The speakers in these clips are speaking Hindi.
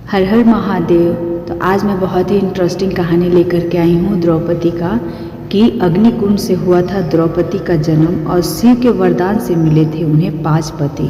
हर हर महादेव। तो आज मैं बहुत ही इंटरेस्टिंग कहानी लेकर के आई हूँ द्रौपदी का, कि अग्निकुंड से हुआ था द्रौपदी का जन्म और शिव के वरदान से मिले थे उन्हें 5 पति।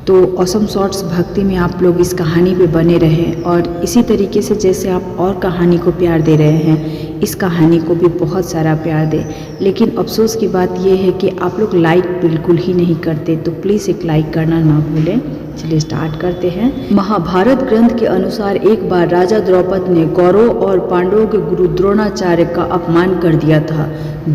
तो ऑसम शॉर्ट्स भक्ति में आप लोग इस कहानी पे बने रहें और इसी तरीके से जैसे आप और कहानी को प्यार दे रहे हैं, इस कहानी को भी बहुत सारा प्यार दें। लेकिन अफसोस की बात यह है कि आप लोग लाइक बिल्कुल ही नहीं करते, तो प्लीज़ एक लाइक करना ना भूलें। चलिए स्टार्ट करते हैं। महाभारत ग्रंथ के अनुसार एक बार राजा द्रौपद ने कौरव और पांडवों के गुरु द्रोणाचार्य का अपमान कर दिया था।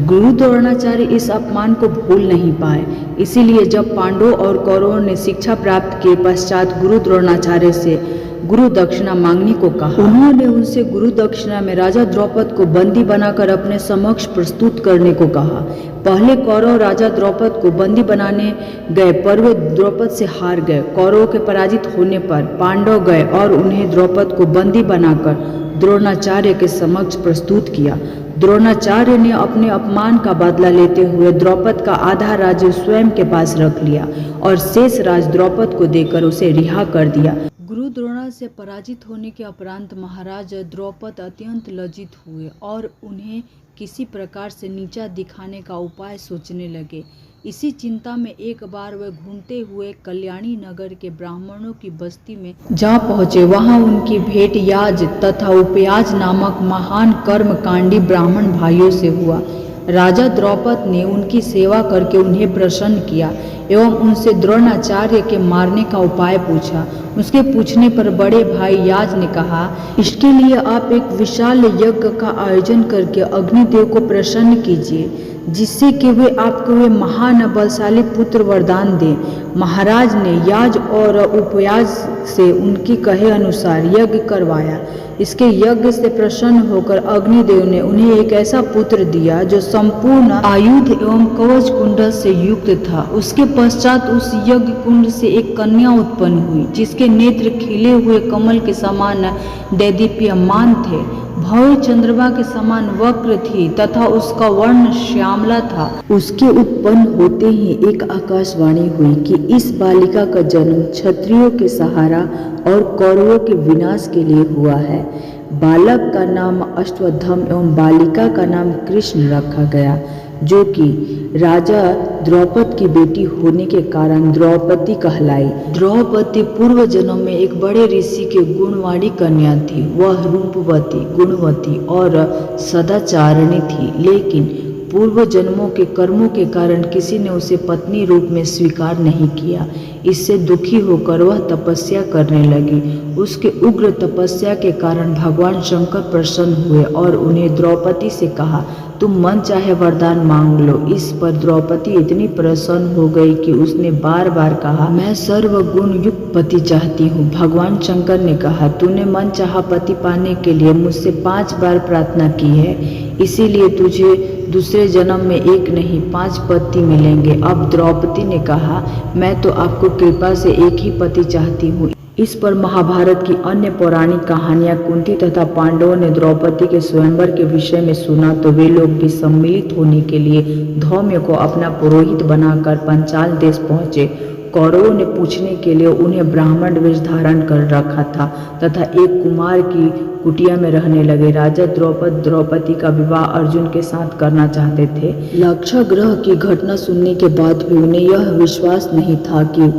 गुरु द्रोणाचार्य इस अपमान को भूल नहीं पाए, इसीलिए जब पांडवों और कौरवों ने शिक्षा प्राप्त के पश्चात गुरु द्रोणाचार्य से गुरु दक्षिणा मांगने को कहा। उन्होंने उनसे गुरु दक्षिणा में राजा द्रौपद को बंदी बनाकर अपने समक्ष प्रस्तुत करने को कहा। पहले कौरव राजा द्रौपद को बंदी बनाने गए, पर वे द्रौपद से हार गए। कौरवों के पराजित होने पर पांडव गए और उन्हें द्रौपद को बंदी बनाकर द्रोणाचार्य के समक्ष प्रस्तुत किया। द्रोणाचार्य ने अपने अपमान का बदला लेते हुए द्रौपद का आधा राज्य स्वयं के पास रख लिया और शेष राज द्रौपद को देकर उसे रिहा कर दिया। गुरु द्रोणा से पराजित होने के उपरांत महाराज द्रौपद अत्यंत लज्जित हुए और उन्हें किसी प्रकार से नीचा दिखाने का उपाय सोचने लगे। इसी चिंता में एक बार वे घूमते हुए कल्याणी नगर के ब्राह्मणों की बस्ती में जा पहुँचे। वहाँ उनकी भेंट याज तथा उपयाज नामक महान कर्मकांडी ब्राह्मण भाइयों से हुआ। राजा द्रौपद ने उनकी सेवा करके उन्हें प्रसन्न किया एवं उनसे द्रोणाचार्य के मारने का उपाय पूछा। उसके पूछने पर बड़े भाई याज ने कहा, इसके लिए आप एक विशाल यज्ञ का आयोजन करके अग्निदेव को प्रसन्न कीजिए, जिससे कि वे आपको वे महान बलशाली पुत्र वरदान दें। महाराज ने याज और उपयाज से उनकी कहे अनुसार यज्ञ करवाया। इसके यज्ञ से प्रसन्न होकर अग्निदेव ने उन्हें एक ऐसा पुत्र दिया जो संपूर्ण आयुध एवं कवच कुंडल से युक्त था। उसके पश्चात उस यज्ञ कुंड से एक कन्या उत्पन्न हुई, जिसके नेत्र खिले हुए कमल के समान दैदीप्यमान थे, भव्य चंद्रमा के समान वक्र थी तथा उसका वर्ण श्यामला था। उसके उत्पन्न होते ही एक आकाशवाणी हुई कि इस बालिका का जन्म क्षत्रियों के सहारा और कौरवों के विनाश के लिए हुआ है। बालक का नाम अश्वत्थामा एवं बालिका का नाम कृष्ण रखा गया, जो कि राजा द्रौपद की बेटी होने के कारण द्रौपदी कहलाई। द्रौपदी पूर्व जन्म में एक बड़े ऋषि के गुणवाणी कन्या थी। वह रूपवती, गुणवती और सदाचारिणी थी, लेकिन पूर्व जन्मों के कर्मों के कारण किसी ने उसे पत्नी रूप में स्वीकार नहीं किया। इससे दुखी होकर वह तपस्या करने लगी। उसके उग्र तपस्या के कारण भगवान शंकर प्रसन्न हुए और उन्हें द्रौपदी से कहा, तुम मन चाहे वरदान मांग लो। इस पर द्रौपदी इतनी प्रसन्न हो गई कि उसने बार बार कहा, मैं सर्वगुण युक्त पति चाहती हूँ। भगवान शंकर ने कहा, तूने मन चाहा पति पाने के लिए मुझसे 5 बार प्रार्थना की है, इसीलिए तुझे दूसरे जन्म में एक नहीं 5 पति मिलेंगे। अब द्रौपदी ने कहा, मैं तो आपको कृपा से एक ही पति चाहती हूँ। इस पर महाभारत की अन्य पौराणिक कहानियां कुंती तथा पांडवों ने द्रौपदी के स्वयंवर के विषय में सुना, तो वे लोग भी सम्मिलित होने के लिए धौम्य को अपना पुरोहित बनाकर पंचाल देश पहुँचे। कौरवों ने पूछने के लिए उन्हें ब्राह्मण वेश धारण कर रखा था तथा एक कुमार की कुटिया में रहने लगे। राजा द्रौपदी का विवाह अर्जुन के साथ करना चाहते थे। लक्षाग्रह की घटना सुनने के बाद भी उन्हें यह विश्वास नहीं था कि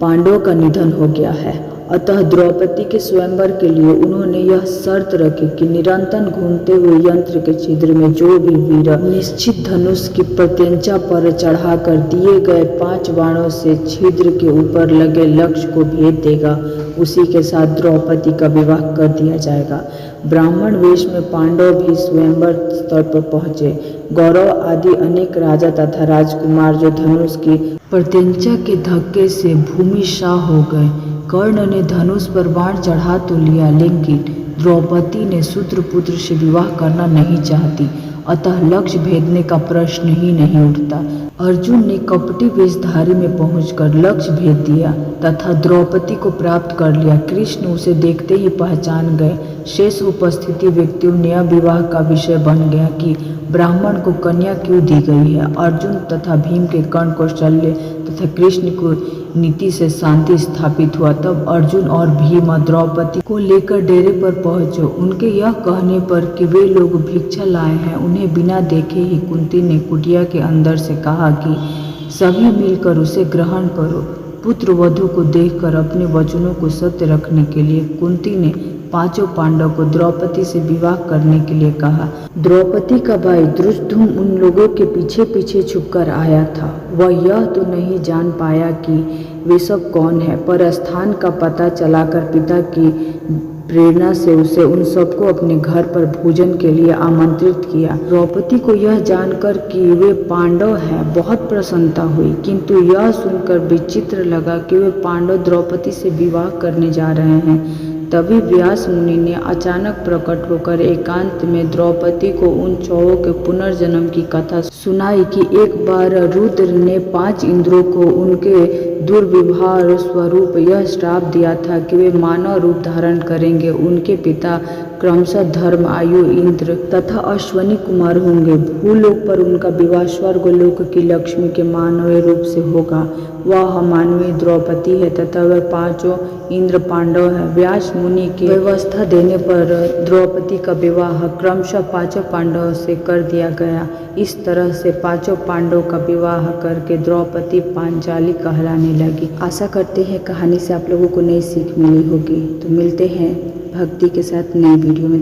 पांडवों का निधन हो गया है। अतः द्रौपदी के स्वयंवर के लिए उन्होंने यह शर्त रखी कि निरंतर घूमते हुए यंत्र के छिद्र में जो भी वीर निश्चित धनुष की प्रत्यंचा पर चढ़ाकर दिए गए 5 बाणों से छिद्र के ऊपर लगे लक्ष्य को भेद देगा, उसी के साथ द्रौपदी का विवाह कर दिया जाएगा। ब्राह्मण वेश में पांडव भी स्वयंवर स्थल पर पहुंचे। गौरव आदि अनेक राजा तथा राजकुमार जो धनुष की प्रत्यंचा के धक्के से भूमिशाह हो गए। कर्ण ने धनुष पर बाण चढ़ा तो लिया, लेकिन द्रौपदी ने शूद्रपुत्र से विवाह करना नहीं चाहती, अतः लक्ष्य भेदने का प्रश्न ही नहीं उठता। अर्जुन ने कपटी वेशधारी में पहुंचकर लक्ष्य भेद दिया तथा द्रौपदी को प्राप्त कर लिया। कृष्ण उसे देखते ही पहचान गए। शेष उपस्थिति व्यक्तियों ने विवाह का विषय बन गया कि ब्राह्मण को कन्या क्यों दी गई है। अर्जुन तथा भीम के कर्ण कौशल्य तथा कृष्ण को नीति से शांति स्थापित हुआ। तब अर्जुन और भीम द्रौपदी को लेकर डेरे पर पहुंचे। उनके यह कहने पर कि वे लोग भिक्षा लाए हैं, उन्हें बिना देखे ही कुंती ने कुटिया के अंदर से कहा कि सभी मिलकर उसे ग्रहण करो। पुत्र वधू को देखकर अपने वचनों को सत्य रखने के लिए कुंती ने पांचों पांडव को द्रौपदी से विवाह करने के लिए कहा। द्रौपदी का भाई धृष्टद्युम्न उन लोगों के पीछे पीछे छुपकर आया था। वह यह तो नहीं जान पाया कि वे सब कौन है, पर स्थान का पता चलाकर पिता की प्रेरणा से उसे उन सबको अपने घर पर भोजन के लिए आमंत्रित किया। द्रौपदी को यह जानकर कि वे पांडव हैं बहुत प्रसन्नता हुई, किंतु यह सुनकर विचित्र लगा कि वे पांडव द्रौपदी से विवाह करने जा रहे हैं। तभी व्यास मुनि ने अचानक प्रकट होकर एकांत में द्रौपदी को उन चौहों के पुनर्जन्म की कथा सुनाई कि एक बार रुद्र ने 5 इंद्रों को उनके दुर्व्यवहार स्वरूप यह श्राप दिया था कि वे मानव रूप धारण करेंगे। उनके पिता क्रमशः धर्म, आयु, इंद्र तथा अश्वनी कुमार होंगे। भूलोक पर उनका विवाह स्वर्गलोक की लक्ष्मी के मानवीय रूप से होगा। वह मानवीय द्रौपदी है तथा वह 5 इंद्र पांडव है। व्यास मुनि की व्यवस्था देने पर द्रौपदी का विवाह क्रमशः 5 पांडवों से कर दिया गया। इस तरह से 5 पांडवों का विवाह करके द्रौपदी पांचाली कहलाने लगी। आशा करते हैं कहानी से आप लोगों को नई सीख मिली होगी। तो मिलते हैं भक्ति के साथ नई वीडियो में।